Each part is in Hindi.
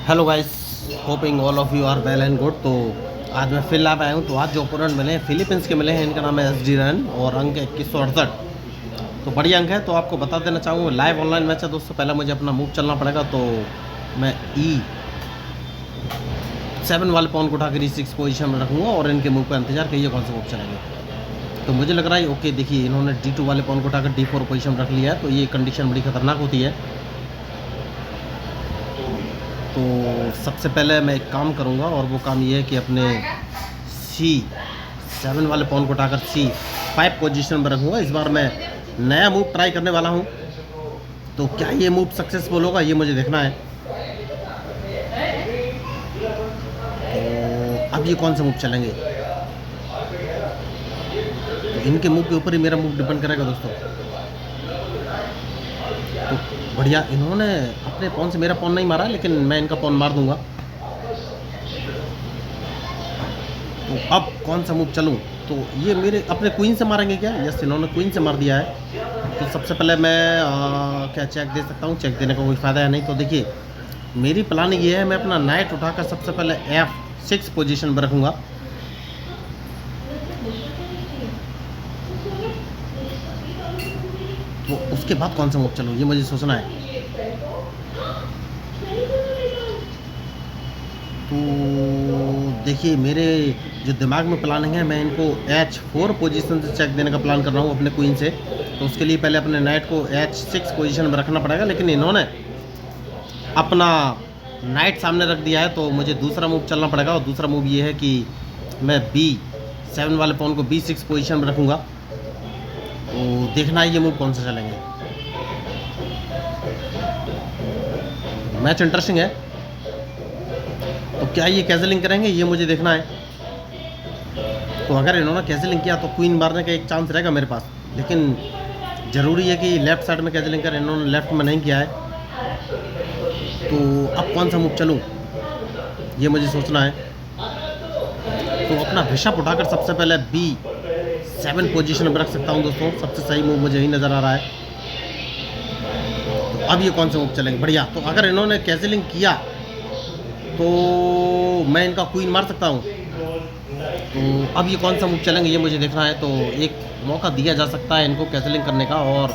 Hello guys, hoping all of you are well and good. तो आज मैं फिल आया हूँ। तो आज जो ओपोनेंट मिले हैं फिलीपींस के मिले हैं। इनका नाम है एस डी रन और अंक है 2168। तो बढ़िया अंक है। तो आपको बता देना चाहूँगा लाइव ऑनलाइन मैच है दोस्तों। पहले मुझे अपना मूव चलना पड़ेगा। तो मैं E7 वाले पॉन को उठाकर E6 पोजीशन में रखूँगा और इनके मूव का इंतजार करिए कौन से मूव चलेंगे। तो मुझे लग रहा है ओके, देखिए इन्होंने D2 वाले पॉन को उठाकर D4 पोजीशन में रख लिया है। तो ये कंडीशन बड़ी खतरनाक होती है। तो सबसे पहले मैं एक काम करूंगा और वो काम ये है कि अपने C7 वाले पॉन को उठाकर C5 पोजीशन में रखूंगा। इस बार मैं नया मूव ट्राई करने वाला हूं। तो क्या ये मूव सक्सेसफुल होगा, ये मुझे देखना है। तो अब ये कौन से मूव चलेंगे, तो इनके मूव के ऊपर ही मेरा मूव डिपेंड करेगा दोस्तों। तो बढ़िया, इन्होंने अपने पॉन से मेरा पॉन नहीं मारा, लेकिन मैं इनका पॉन मार दूंगा। तो अब कौन सा मूव चलूं, तो ये मेरे अपने क्वीन से मारेंगे क्या? यस, इन्होंने क्वीन से मार दिया है। तो सबसे पहले मैं क्या चेक दे सकता हूँ? चेक देने का कोई फ़ायदा है नहीं। तो देखिए मेरी प्लानिंग ये है, मैं अपना नाइट उठाकर सबसे पहले F6 पोजीशन पर रखूँगा। तो उसके बाद कौन सा मूव चलूँ, ये मुझे सोचना है। तो देखिए मेरे जो दिमाग में प्लानिंग है, मैं इनको H4 पोजीशन से चेक देने का प्लान कर रहा हूँ अपने क्वीन से। तो उसके लिए पहले अपने नाइट को H6 पोजीशन में रखना पड़ेगा, लेकिन इन्होंने अपना नाइट सामने रख दिया है। तो मुझे दूसरा मूव चलना पड़ेगा और दूसरा मूव ये है कि मैं B7 वाले पॉन को B6 पोजीशन में रखूँगा। तो देखना है ये मूव कौन से चलेंगे। मैच इंटरेस्टिंग है। तो क्या ये कैजलिंग करेंगे, ये मुझे देखना है। तो अगर इन्होंने कैजलिंग किया तो क्वीन मारने का एक चांस रहेगा मेरे पास, लेकिन ज़रूरी है कि लेफ़्ट साइड में कैजलिंग करें। इन्होंने लेफ़्ट में नहीं किया है। तो अब कौन सा मूव चलूँ, ये मुझे सोचना है। तो अपना बिशप उठाकर सबसे पहले B7 पोजीशन में रख सकता हूँ दोस्तों। सबसे सही मूव मुझे यही नज़र आ रहा है। तो अब ये कौन सा मूव चलेंगे, बढ़िया। तो अगर इन्होंने कैजलिंग किया तो मैं इनका क्वीन मार सकता हूँ। तो अब ये कौन सा मूव चलेंगे, ये मुझे देखना है। तो एक मौका दिया जा सकता है इनको कैंसलिंग करने का, और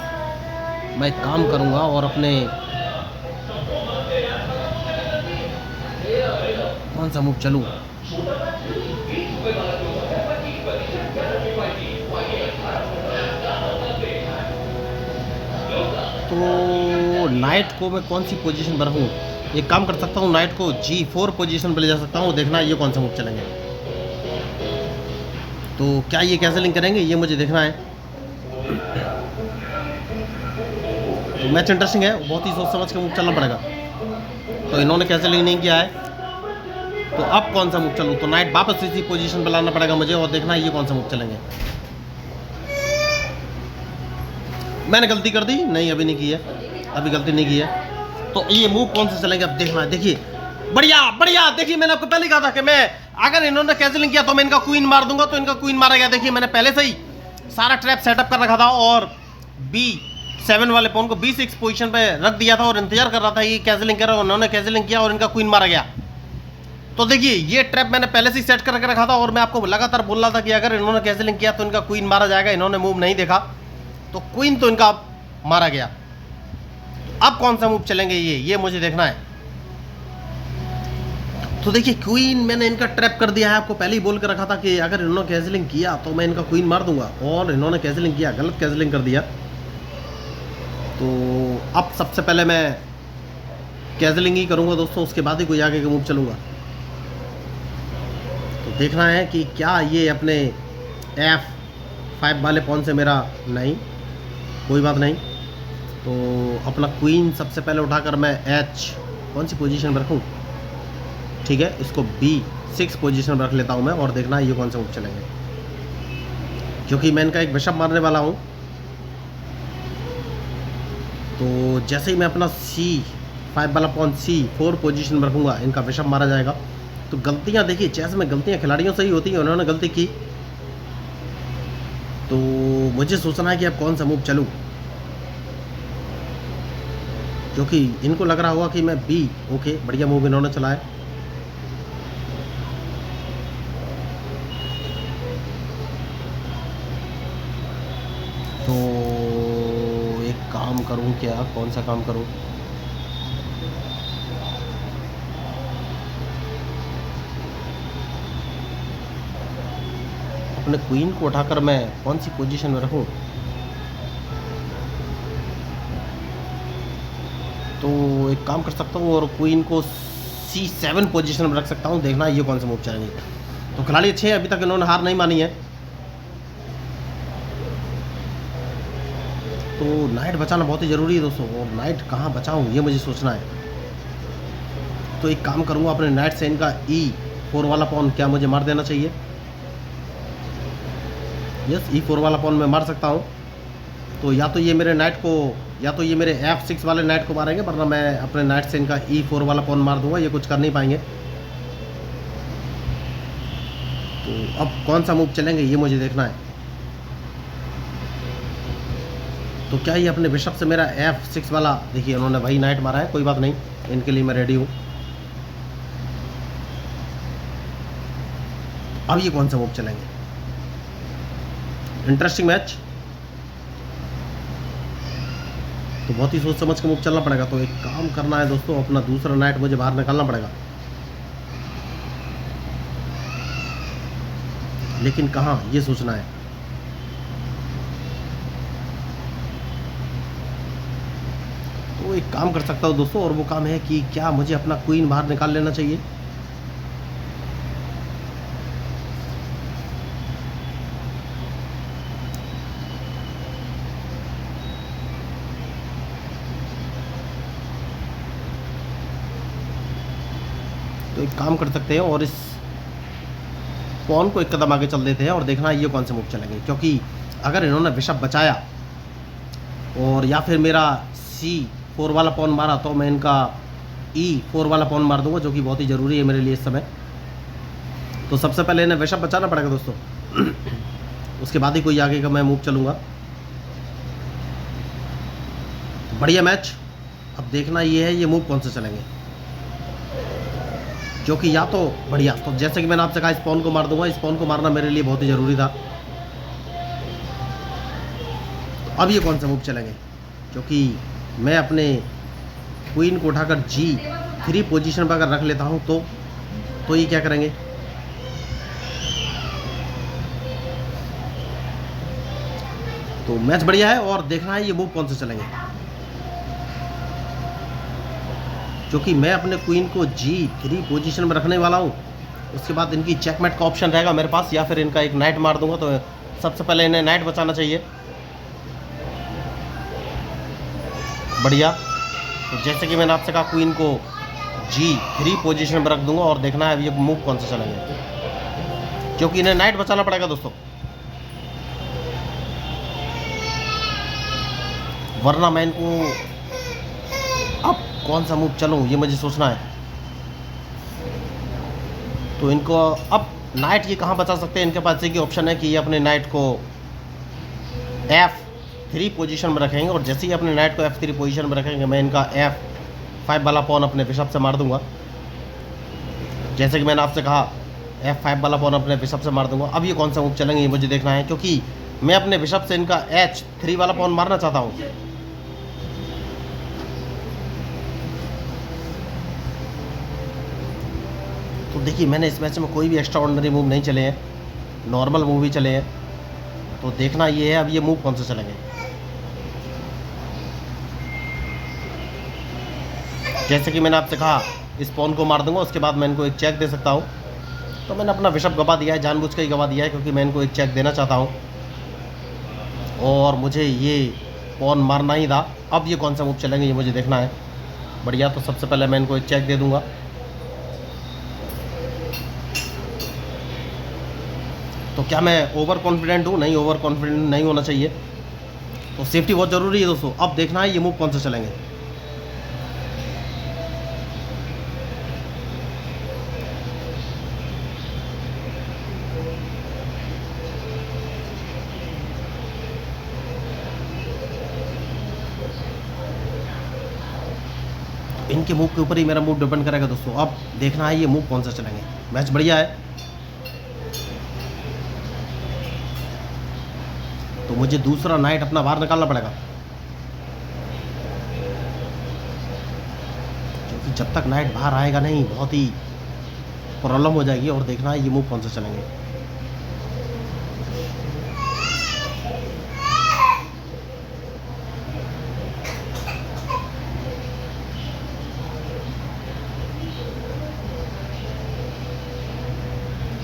मैं एक काम करूँगा और अपने कौन सा मूव चलूँ। तो नाइट को मैं कौन सी पोजीशन पर रखूँ, एक काम कर सकता हूँ, नाइट को G4 पोजीशन पर ले जा सकता हूँ। देखना ये कौन सा मूव चलेंगे। तो क्या ये कैंसलिंग करेंगे, ये मुझे देखना है। तो मैच इंटरेस्टिंग है, बहुत ही सोच समझ के मूव चलना पड़ेगा। तो इन्होंने कैंसलिंग नहीं किया है। तो अब कौन सा मूव चलूँ, तो नाइट वापस इसी पोजीशन पर लाना पड़ेगा मुझे, और देखना ये कौन सा मूव चलेंगे। मैंने गलती कर दी, नहीं अभी नहीं की है, अभी गलती नहीं की है। तो ये मूव कौन से चलेंगे अब देखना है। देखिए बढ़िया बढ़िया, देखिए मैंने आपको पहले कहा था कि मैं अगर इन्होंने कैंसलिंग किया तो मैं इनका क्वीन मार दूंगा। तो इनका क्वीन मारा गया। देखिए मैंने पहले से ही सारा ट्रैप सेटअप कर रखा था और B7 वाले पॉन को B6 पोजीशन पे रख दिया था और इंतजार कर रहा था ये कैंसलिंग कर रहा है। उन्होंने कैंसलिंग किया और इनका क्वीन मारा गया। तो देखिए ये ट्रैप मैंने पहले से ही सेट करके रखा था और मैं आपको लगातार बोल रहा था कि अगर इन्होंने कैंसलिंग किया तो इनका क्वीन मारा जाएगा। इन्होंने मूव नहीं देखा तो क्वीन तो इनका मारा गया। अब कौन सा मूव चलेंगे, ये मुझे देखना है। तो देखिए क्वीन मैंने इनका ट्रैप कर दिया है। आपको पहले ही बोल कर रखा था कि अगर इन्होंने कैंसलिंग किया तो मैं इनका क्वीन मार दूंगा, और इन्होंने कैंसलिंग किया, गलत कैंसलिंग कर दिया। तो अब सबसे पहले मैं कैंसलिंग ही करूंगा दोस्तों, उसके बाद ही कोई आगे का मूव चलूंगा। तो देखना है कि क्या ये अपने F5 वाले पॉन से मेरा, नहीं कोई बात नहीं। तो अपना क्वीन सबसे पहले उठाकर मैं कौन सी पोजीशन पर रखूँ, ठीक है, इसको B6 पोजीशन पर रख लेता हूँ मैं, और देखना है ये कौन सा मूव चलेंगे। क्योंकि मैं इनका एक बिशप मारने वाला हूँ। तो जैसे ही मैं अपना C5 वाला पॉन C4 पोजीशन पर रखूँगा, इनका बिशप मारा जाएगा। तो गलतियाँ देखिए, चेस में गलतियाँ खिलाड़ियों से ही होती हैं। उन्होंने गलती की। तो मुझे सोचना है कि अब कौन सा मूव चलूँ। क्योंकि इनको लग रहा होगा कि मैं बी, ओके बढ़िया मूव इन्होंने चलाया। तो एक काम करूं क्या, कौन सा काम करूं? अपने क्वीन को उठाकर मैं कौन सी पोजीशन में रखूं? तो एक काम कर सकता हूँ और क्वीन को C7 पोजीशन में रख सकता हूँ। देखना ये कौन सा मूव चाहेंगे। तो खिलाड़ी अच्छे हैं, अभी तक इन्होंने हार नहीं मानी है। तो नाइट बचाना बहुत ही ज़रूरी है दोस्तों, और नाइट कहाँ बचाऊँ ये मुझे सोचना है। तो एक काम करूँगा, अपने नाइट से इनका E4 वाला पॉन क्या मुझे मार देना चाहिए? यस, E4 वाला पॉन मैं मार सकता हूँ। तो या तो ये मेरे नाइट को, या तो ये मेरे F6 वाले नाइट को मारेंगे, वरना मैं अपने नाइट से इनका E4 वाला पॉन मार दूंगा। ये कुछ कर नहीं पाएंगे। तो अब कौन सा मूव चलेंगे ये मुझे देखना है। तो क्या ये अपने बिशप से मेरा F6 वाला, देखिए उन्होंने वही नाइट मारा है, कोई बात नहीं, इनके लिए मैं रेडी हूँ। अब ये कौन सा मूव चलेंगे? Interesting match. तो बहुत ही सोच समझ के मूव चलना पड़ेगा। तो एक काम करना है दोस्तों, अपना दूसरा नाइट मुझे बाहर निकालना पड़ेगा। लेकिन कहाँ ये सोचना है। तो एक काम कर सकता हूँ दोस्तों, और वो काम है कि क्या मुझे अपना क्वीन बाहर निकाल लेना चाहिए। तो एक काम कर सकते हैं और इस पॉन को एक कदम आगे चल देते हैं और देखना ये कौन से मूव चलेंगे। क्योंकि अगर इन्होंने बिशप बचाया और या फिर मेरा C4 वाला पॉन मारा, तो मैं इनका E4 वाला पॉन मार दूंगा, जो कि बहुत ही ज़रूरी है मेरे लिए इस समय। तो सबसे पहले इन्हें बिशप बचाना पड़ेगा दोस्तों। उसके बाद ही कोई आगे का मैं मूव चलूँगा। बढ़िया मैच। अब देखना ये है ये मूव कौन से चलेंगे, जो कि या तो बढ़िया, तो जैसे कि मैंने आपसे कहा, इस पॉन को मार दूंगा। इस पॉन को मारना मेरे लिए बहुत ही ज़रूरी था। तो अब ये कौन सा मूव चलेंगे, क्योंकि मैं अपने क्वीन को उठाकर G3 पोजीशन पर अगर रख लेता हूं तो ये क्या करेंगे। तो मैच बढ़िया है, और देखना है ये मूव कौन से चलेंगे, क्योंकि मैं अपने क्वीन को G3 पोजीशन में रखने वाला हूँ। उसके बाद इनकी चेकमेट का ऑप्शन रहेगा मेरे पास, या फिर इनका एक नाइट मार दूंगा। तो सबसे पहले इन्हें नाइट बचाना चाहिए। बढ़िया। तो जैसे कि मैंने आपसे कहा, क्वीन को G3 पोजीशन में रख दूंगा और देखना है ये मूव कौन से चलेंगे, क्योंकि इन्हें नाइट बचाना पड़ेगा दोस्तों, वरना मैं इनको अब कौन सा मूव चलूँ ये मुझे सोचना है। तो इनको अब नाइट ये कहाँ बचा सकते हैं, इनके पास एक ही ऑप्शन है कि ये अपने नाइट को F3 पोजीशन में रखेंगे, और जैसे ही अपने नाइट को F3 पोजीशन में रखेंगे, मैं इनका F5 वाला पॉन अपने बिशप से मार दूंगा। जैसे कि मैंने आपसे कहा, F5 वाला पॉन अपने बिशप से मार दूंगा। अब ये कौन सा मूव चलेंगे ये मुझे देखना है, क्योंकि मैं अपने बिशप से इनका H3 वाला पॉन मारना चाहता हूँ। तो देखिए, मैंने इस मैच में कोई भी एक्स्ट्रा ऑर्डिनरी मूव नहीं चले हैं, नॉर्मल मूव ही चले हैं। तो देखना ये है अब ये मूव कौन से चलेंगे। जैसे कि मैंने आपसे कहा, इस पॉन को मार दूंगा, उसके बाद मैं इनको एक चेक दे सकता हूँ। तो मैंने अपना बिशप गवा दिया है, जानबूझ के ही गवा दिया है, क्योंकि मैं इनको एक चेक देना चाहता हूँ और मुझे ये पॉन मारना ही था। अब ये कौन सा मूव चलेंगे ये मुझे देखना है। बढ़िया। तो सबसे पहले मैं इनको एक चेक दे दूंगा। तो क्या मैं ओवर कॉन्फिडेंट हूँ? नहीं, ओवर कॉन्फिडेंट नहीं होना चाहिए। तो सेफ्टी बहुत ज़रूरी है दोस्तों। अब देखना है ये मूव कौन से चलेंगे। इनके मूव के ऊपर ही मेरा मूव डिपेंड करेगा दोस्तों। अब देखना है ये मूव कौन सा चलेंगे। मैच बढ़िया है, तो मुझे दूसरा नाइट अपना बाहर निकालना पड़ेगा, क्योंकि जब तक नाइट बाहर आएगा नहीं बहुत ही प्रॉब्लम हो जाएगी। और देखना है ये मूव कौन सा चलेंगे।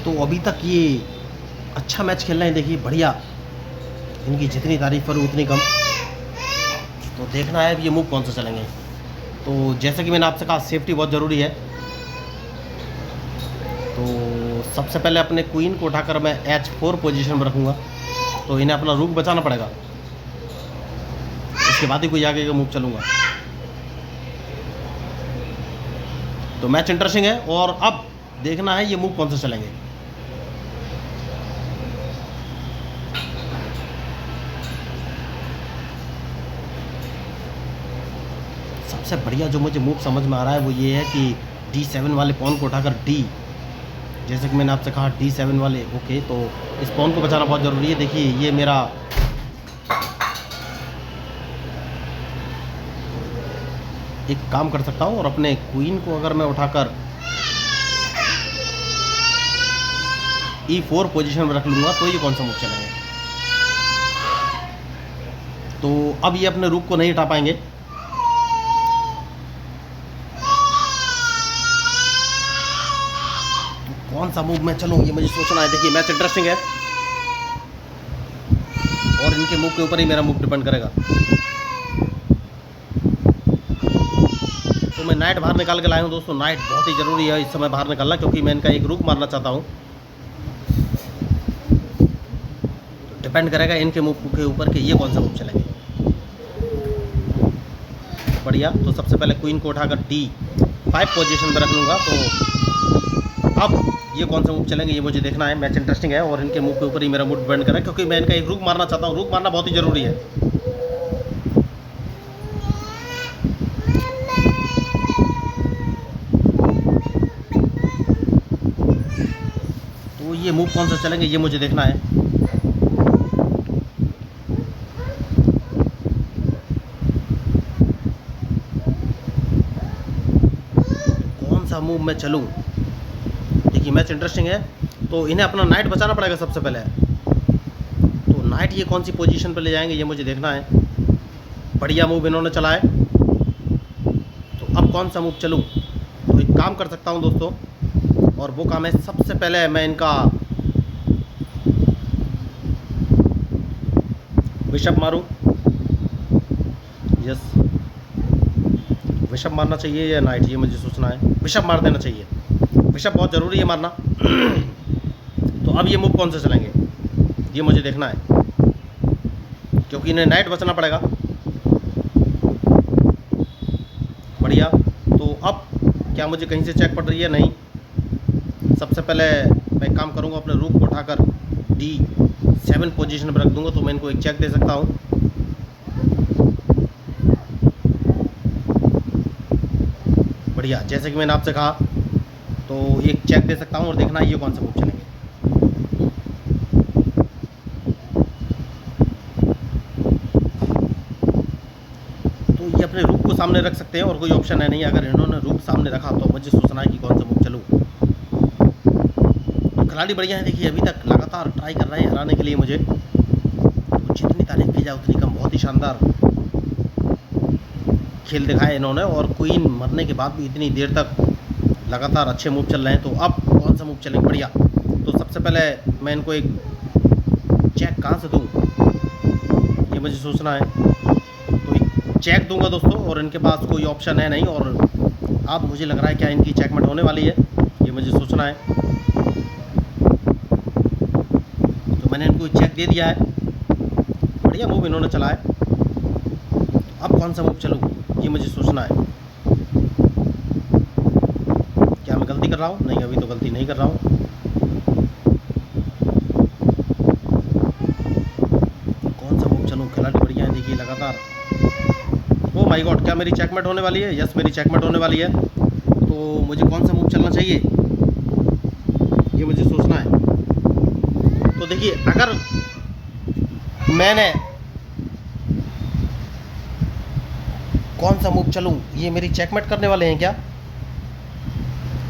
तो अभी तक ये अच्छा मैच खेल रहे हैं, देखिए बढ़िया, इनकी जितनी तारीफ करूँ उतनी कम। तो देखना है अब ये मूव कौन सा चलेंगे। तो जैसे कि मैंने आपसे कहा सेफ्टी बहुत ज़रूरी है, तो सबसे पहले अपने क्वीन को उठाकर मैं H4 पोजीशन में रखूँगा, तो इन्हें अपना रूक बचाना पड़ेगा, उसके बाद ही कोई आगे का मूव चलूँगा। तो मैच इंटरेस्टिंग है, और अब देखना है ये मूव कौन सा चलेंगे। सबसे बढ़िया जो मुझे मूव समझ में आ रहा है वो ये है कि D7 वाले पॉन को उठाकर D, जैसे कि मैंने आपसे कहा D7 वाले, ओके, तो इस पॉन को बचाना बहुत ज़रूरी है। देखिए ये मेरा एक काम कर सकता हूँ, और अपने क्वीन को अगर मैं उठाकर E4 पोजीशन में रख लूँगा तो ये कौन सा मूव चलेंगे। तो अब ये अपने रूक को नहीं हटा पाएंगे। कौन सा मूव मैं चलूँ ये मुझे सोचना है। देखिए मैच इंटरेस्टिंग है, और इनके मूव के ऊपर ही मेरा मूव डिपेंड करेगा। तो मैं नाइट बाहर निकाल के लाया हूँ दोस्तों। नाइट बहुत ही ज़रूरी है इस समय बाहर निकालना, क्योंकि मैं इनका एक रूक मारना चाहता हूँ। डिपेंड करेगा इनके मूव के ऊपर कि ये कौन सा मूव चलेंगे। बढ़िया, तो सबसे पहले क्वीन को उठाकर D5 पोजीशन पर रख लूँगा। तो अब ये कौन सा मूव चलेंगे ये मुझे देखना है। मैच इंटरेस्टिंग है, और इनके मूव के ऊपर ही मेरा मूव डिपेंड करेगा, क्योंकि मैं इनका एक रूक मारना चाहता हूँ। रूक मारना बहुत ही ज़रूरी है। तो ये मूव कौन सा चलेंगे ये मुझे देखना है। कौन सा मूव मैं चलूँ। देखिए मैच इंटरेस्टिंग है, तो इन्हें अपना नाइट बचाना पड़ेगा सबसे पहले। तो नाइट ये कौन सी पोजीशन पर ले जाएंगे ये मुझे देखना है। बढ़िया मूव इन्होंने चला है, तो अब कौन सा मूव चलूँ। तो एक काम कर सकता हूँ दोस्तों, और वो काम है सबसे पहले मैं इनका बिशप मारूं। यस, बिशप मारना चाहिए या नाइट ये मुझे सोचना है। बिशप मार देना चाहिए, बिशप बहुत ज़रूरी है मारना। तो अब ये मूव कौन से चलेंगे ये मुझे देखना है, क्योंकि इन्हें नाइट बचना पड़ेगा। बढ़िया, तो अब क्या मुझे कहीं से चेक पड़ रही है? नहीं। सबसे पहले मैं काम करूंगा, अपने रूक को उठाकर D7 पोजीशन पर रख दूंगा, तो मैं इनको एक चेक दे सकता हूं। बढ़िया, जैसे कि मैंने आपसे कहा, तो एक चेक दे सकता हूं, और देखना है ये कौन सा मूव चलेंगे। तो ये अपने रूक को सामने रख सकते हैं, और कोई ऑप्शन है नहीं। अगर इन्होंने रूक सामने रखा तो मुझे सोचना है कि कौन सा मूव चलूँ। खिलाड़ी बढ़िया है, देखिए अभी तक लगातार ट्राई कर रहे हैं हराने के लिए मुझे। तो जितनी तारीफ की जाए उतनी कम। बहुत ही शानदार खेल दिखाया इन्होंने, और क्वीन मरने के बाद भी इतनी देर तक लगातार अच्छे मूव चल रहे हैं। तो अब कौन सा मूव चलेंगे। बढ़िया, तो सबसे पहले मैं इनको एक चेक कहाँ से दूँ ये मुझे सोचना है। तो एक चेक दूंगा दोस्तों, और इनके पास कोई ऑप्शन है नहीं। और अब मुझे लग रहा है क्या इनकी चेकमेट होने वाली है ये मुझे सोचना है। तो मैंने इनको चेक दे दिया है। बढ़िया मूव इन्होंने चला है। अब कौन सा मूव चलूँ ये मुझे सोचना है। क्या मैं गलती कर रहा हूँ? नहीं, अभी तो गलती नहीं कर रहा हूँ। कौन सा मूव चलूँ? खिलाड़ी बढ़िया है, देखिए लगातार। ओ माय माय गॉड, क्या मेरी चेकमेट होने वाली है? यस, मेरी चेकमेट होने वाली है। तो मुझे कौन सा मूव चलना चाहिए ये मुझे सोचना है। तो देखिए, अगर मैंने कौन सा मूव चलूँ, ये मेरी चेकमेट करने वाले हैं क्या?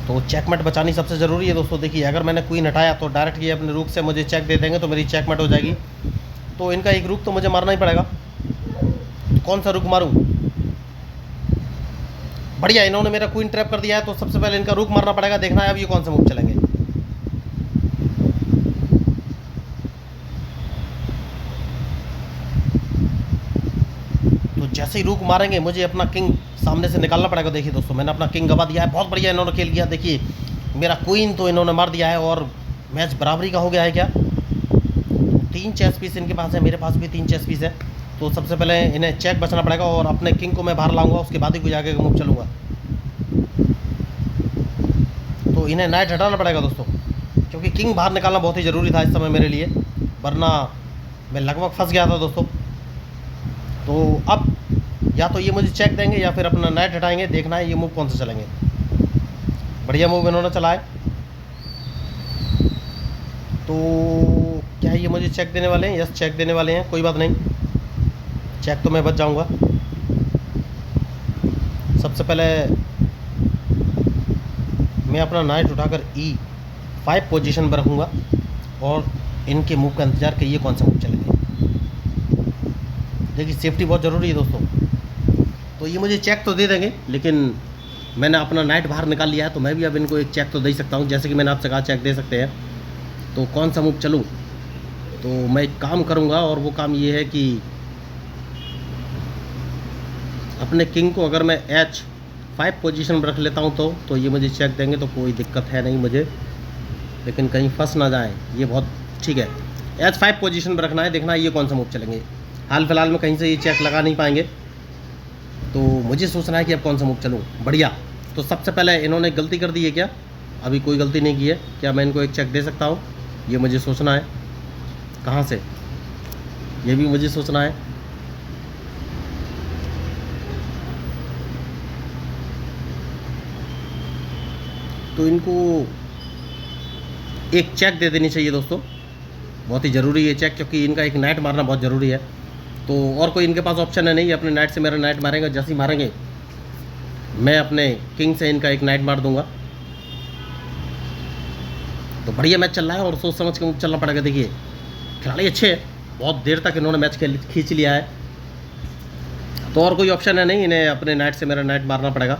तो चेकमेट बचानी सबसे ज़रूरी है दोस्तों। देखिए, अगर मैंने क्वीन हटाया तो डायरेक्ट ये अपने रूक से मुझे चेक दे देंगे, तो मेरी चेकमेट हो जाएगी। तो इनका एक रूक तो मुझे मारना ही पड़ेगा। तो कौन सा रूक मारूं? बढ़िया, इन्होंने मेरा क्वीन ट्रैप कर दिया है, तो सबसे पहले इनका रूक मारना पड़ेगा। देखना है अब ये कौन सा मूव चलेंगे। तो जैसे ही रूक मारेंगे मुझे अपना किंग सामने से निकालना पड़ेगा। देखिए दोस्तों, मैंने अपना किंग गवा दिया है। बहुत बढ़िया इन्होंने खेल किया। देखिए, मेरा क्वीन तो इन्होंने मार दिया है और मैच बराबरी का हो गया है। क्या 3 चेस पीस इनके पास है, मेरे पास भी 3 चेस पीस है। तो सबसे पहले इन्हें चेक बचना पड़ेगा और अपने किंग को मैं बाहर लाऊंगा, उसके बाद ही कोई आगे का मूव चलूँगा। तो इन्हें नाइट हटाना पड़ेगा दोस्तों, क्योंकि किंग बाहर निकालना बहुत ही ज़रूरी था इस समय मेरे लिए, वरना मैं लगभग फंस गया था दोस्तों। तो अब या तो ये मुझे चेक देंगे या फिर अपना नाइट हटाएंगे। देखना है ये मूव कौन सा चलेंगे। बढ़िया मूव इन्होंने चला है। तो क्या ये मुझे चेक देने वाले हैं? यस, चेक देने वाले हैं। कोई बात नहीं, चेक तो मैं बच जाऊंगा। सबसे पहले मैं अपना नाइट उठाकर E5 पोजीशन पर रखूँगा और इनके मूव का इंतज़ार कि ये कौन सा मूव चलेंगे। देखिए, सेफ्टी बहुत ज़रूरी है दोस्तों। तो ये मुझे चेक तो दे देंगे, लेकिन मैंने अपना नाइट बाहर निकाल लिया है, तो मैं भी अब इनको एक चेक तो दे ही सकता हूँ। जैसे कि मैंने आपसे कहा चेक दे सकते हैं। तो कौन सा मूव चलूँ? तो मैं एक काम करूँगा, और वो काम ये है कि अपने किंग को अगर मैं H5 पोजीशन पर रख लेता हूँ तो ये मुझे चेक देंगे, तो कोई दिक्कत है नहीं मुझे, लेकिन कहीं फंस ना जाए ये बहुत ठीक है। H5 पोजीशन पर रखना है। देखना है ये कौन सा मूव चलेंगे। हाल फिलहाल में कहीं से ये चेक लगा नहीं पाएंगे, तो मुझे सोचना है कि अब कौन सा मूव चलूँ। बढ़िया, तो सबसे पहले इन्होंने गलती कर दी है क्या? अभी कोई गलती नहीं की है। क्या मैं इनको एक चेक दे सकता हूँ? ये मुझे सोचना है। कहाँ से, ये भी मुझे सोचना है। तो इनको एक चेक दे देनी चाहिए दोस्तों, बहुत ही ज़रूरी है चेक, क्योंकि इनका एक नाइट मारना बहुत ज़रूरी है। तो और कोई इनके पास ऑप्शन है नहीं, अपने नाइट से मेरा नाइट मारेंगे। जैसे ही मारेंगे मैं अपने किंग से इनका एक नाइट मार दूंगा। तो बढ़िया मैच चल रहा है और सोच समझ के मूव चलना पड़ेगा। देखिए, खिलाड़ी अच्छे हैं, बहुत देर तक इन्होंने मैच खींच लिया है, तो और कोई ऑप्शन है नहीं, इन्हें अपने नाइट से मेरा नाइट मारना पड़ेगा,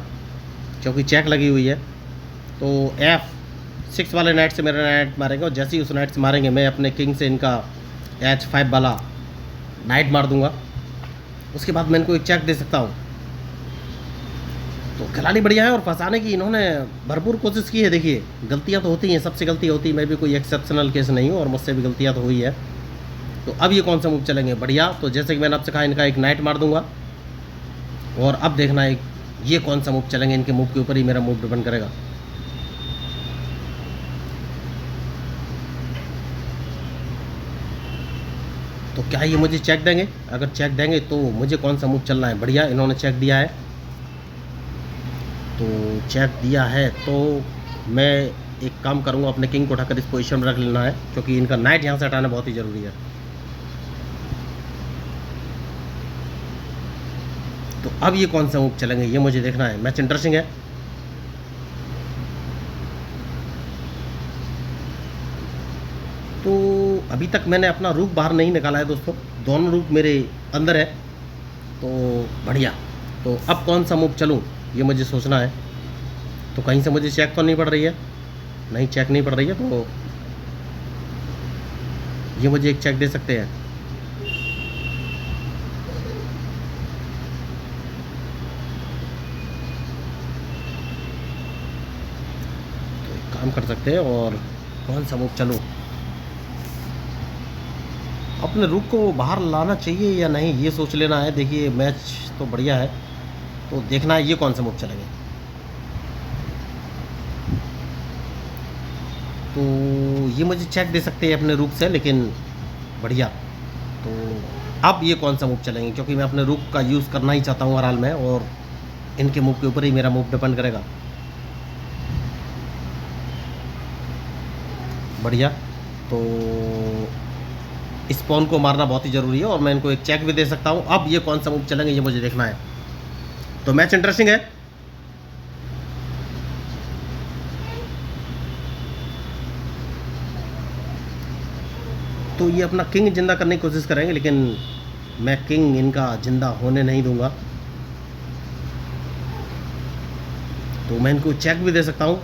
क्योंकि चेक लगी हुई है। तो F6 वाले नाइट से मेरा नाइट मारेंगे, और जैसे ही उस नाइट से मारेंगे मैं अपने किंग से इनका H5 वाला नाइट मार दूंगा। उसके बाद मैं इनको एक चेक दे सकता हूँ। तो खिलाड़ी बढ़िया है और फंसाने की इन्होंने भरपूर कोशिश की है। देखिए, गलतियाँ तो होती हैं, सबसे गलती होती है, मैं भी कोई एक्सेप्शनल केस नहीं हूँ और मुझसे भी गलतियाँ तो हुई है। तो अब ये कौन सा मूव चलेंगे? बढ़िया, तो जैसे कि मैंने आपसे कहा इनका एक नाइट मार दूंगा, और अब देखना है ये कौन सा मूव चलेंगे। इनके मूव के ऊपर ही मेरा मूव डिपेंड करेगा। तो क्या ये मुझे चेक देंगे? अगर चेक देंगे तो मुझे कौन सा मूव चलना है। बढ़िया, इन्होंने चेक दिया है। तो चेक दिया है तो मैं एक काम करूंगा, अपने किंग को उठाकर इस पोजीशन में रख लेना है, क्योंकि इनका नाइट यहाँ से हटाना बहुत ही ज़रूरी है। तो अब ये कौन सा मूव चलेंगे ये मुझे देखना है। मैच इंटरेस्टिंग है। तो अभी तक मैंने अपना रूक बाहर नहीं निकाला है दोस्तों, दोनों रूक मेरे अंदर है। तो बढ़िया, तो अब कौन सा मूव चलूँ ये मुझे सोचना है। तो कहीं से मुझे चेक तो नहीं पड़ रही है, नहीं चेक नहीं पड़ रही है, तो ये मुझे एक चेक दे सकते हैं। तो एक काम कर सकते हैं, और कौन सा मूव चलूँ। अपने रुक को बाहर लाना चाहिए या नहीं ये सोच लेना है। देखिए, मैच तो बढ़िया है, तो देखना है ये कौन सा मूव चलेंगे। तो ये मुझे चेक दे सकते हैं अपने रुक से, लेकिन बढ़िया, तो अब ये कौन सा मूव चलेंगे, क्योंकि मैं अपने रुक का यूज़ करना ही चाहता हूँ ओवरऑल में, और इनके मूव के ऊपर ही मेरा मूव डिपेंड करेगा। बढ़िया, तो इस पॉन को मारना बहुत ही ज़रूरी है, और मैं इनको एक चेक भी दे सकता हूँ। अब ये कौन सा मूव चलेंगे ये मुझे देखना है। तो मैच इंटरेस्टिंग है। तो ये अपना किंग जिंदा करने की कोशिश करेंगे, लेकिन मैं किंग इनका जिंदा होने नहीं दूंगा। तो मैं इनको चेक भी दे सकता हूँ।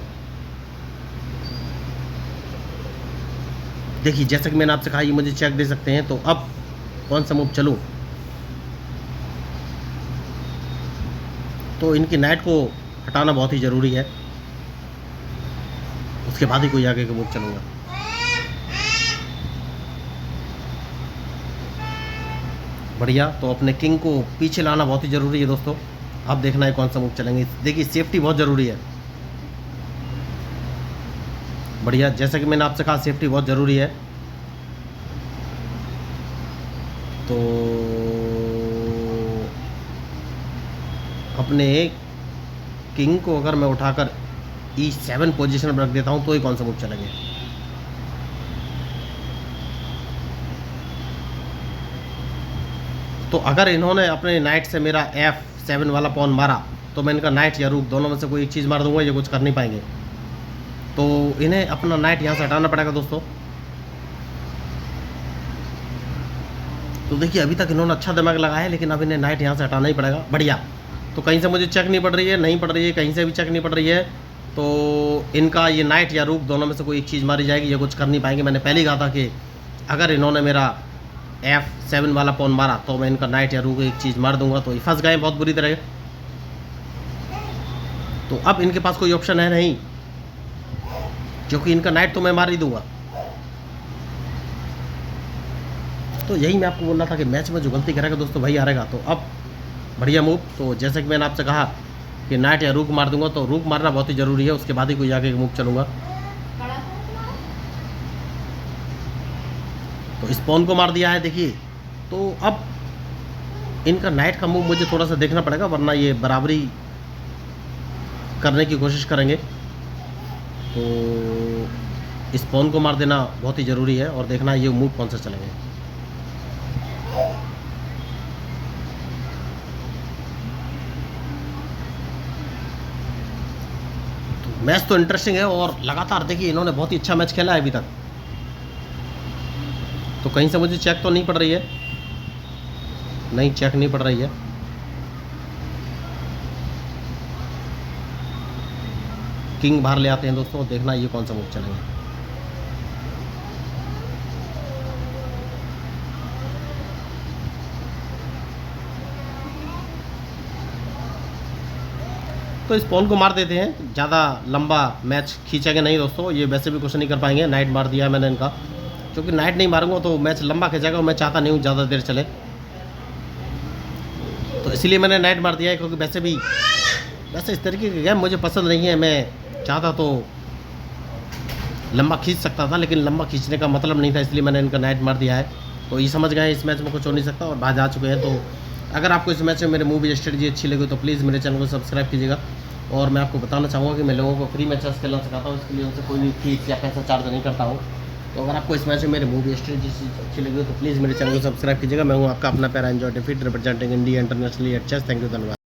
देखिए, जैसा कि मैंने आपसे कहा, ये मुझे चेक दे सकते हैं। तो अब कौन सा मूव चलूँ। तो इनकी नाइट को हटाना बहुत ही ज़रूरी है, उसके बाद ही कोई आगे का मूव चलूँगा। बढ़िया, तो अपने किंग को पीछे लाना बहुत ही ज़रूरी है दोस्तों। अब देखना है कौन सा मूव चलेंगे। देखिए, सेफ्टी बहुत ज़रूरी है। बढ़िया, जैसा कि मैंने आपसे कहा, सेफ्टी बहुत ज़रूरी है। तो अपने किंग को अगर मैं उठाकर E7 पोजीशन में रख देता हूं, तो ही कौन सा मूव चलेंगे। तो अगर इन्होंने अपने नाइट से मेरा F7 वाला पॉन मारा, तो मैं इनका नाइट या रूक दोनों में से कोई एक चीज़ मार दूंगा, ये कुछ कर नहीं पाएंगे। तो इन्हें अपना नाइट यहाँ से हटाना पड़ेगा दोस्तों। तो देखिए, अभी तक इन्होंने अच्छा दिमाग लगाया है, लेकिन अब इन्हें नाइट यहाँ से हटाना ही पड़ेगा। बढ़िया, तो कहीं से मुझे चेक नहीं पड़ रही है, नहीं पड़ रही है, कहीं से भी चेक नहीं पड़ रही है। तो इनका ये नाइट या रूक दोनों में से कोई एक चीज़ मारी जाएगी, ये कुछ कर नहीं पाएंगे। मैंने पहले ही कहा था कि अगर इन्होंने मेरा F7 वाला पॉन मारा, तो मैं इनका नाइट या रूक एक चीज़ मार दूंगा। तो ये फंस गए बहुत बुरी तरह। तो अब इनके पास कोई ऑप्शन है नहीं, क्योंकि इनका नाइट तो मैं मार ही दूंगा। तो यही मैं आपको बोल रहा था कि मैच में जो गलती करेगा दोस्तों, वही हारेगा। तो अब बढ़िया मूव। तो जैसे कि मैंने आपसे कहा कि नाइट या रूक मार दूंगा, तो रूक मारना बहुत ही ज़रूरी है, उसके बाद ही कोई आगे मूव चलूँगा। तो इस पॉन को मार दिया है। देखिए, तो अब इनका नाइट का मूव मुझे थोड़ा सा देखना पड़ेगा, वरना ये बराबरी करने की कोशिश करेंगे। तो इस पॉन को मार देना बहुत ही ज़रूरी है, और देखना ये मूव कौन सा चलेंगे। मैच तो इंटरेस्टिंग है, और लगातार देखिए इन्होंने बहुत ही अच्छा मैच खेला है अभी तक। तो कहीं से मुझे चेक तो नहीं पड़ रही है, नहीं चेक नहीं पड़ रही है। किंग बाहर ले आते हैं दोस्तों, देखना ये कौन सा मूव चलेंगे। तो इस पॉन को मार देते हैं, ज़्यादा लंबा मैच खींचेंगे नहीं दोस्तों। ये वैसे भी कुछ नहीं कर पाएंगे। नाइट मार दिया है मैंने इनका, क्योंकि नाइट नहीं मारूंगा तो मैच लंबा खींचेगा, और मैं चाहता नहीं हूँ ज़्यादा देर चले। तो इसलिए मैंने नाइट मार दिया है, क्योंकि वैसे इस तरीके के गेम मुझे पसंद नहीं है। मैं चाहता तो लंबा खींच सकता था, लेकिन लंबा खींचने का मतलब नहीं था, इसलिए मैंने इनका नाइट मार दिया है। तो ये समझ गए इस मैच में कुछ हो नहीं सकता, और बाहर जा चुके हैं। तो अगर आपको इस मैच में मेरे मूवी स्ट्रेटजी अच्छी लगी, तो प्लीज़ मेरे चैनल को सब्सक्राइब कीजिएगा। और मैं आपको बताना चाहूँगा कि मैं लोगों को फ्री में चेस खेलना सिखाता हूँ, इसके लिए उनसे कोई भी फीस या पैसा चार्ज नहीं करता हूँ। तो अगर आपको इस मैच में मेरे मूवी स्ट्रेटजी अच्छी लगी, तो प्लीज़ मेरे चैनल को सब्सक्राइब कीजिएगा। मैं हूँ आपका अपना प्यारा एंजॉय डिफीट representing India internationally at chess. Thank you, धन्यवाद।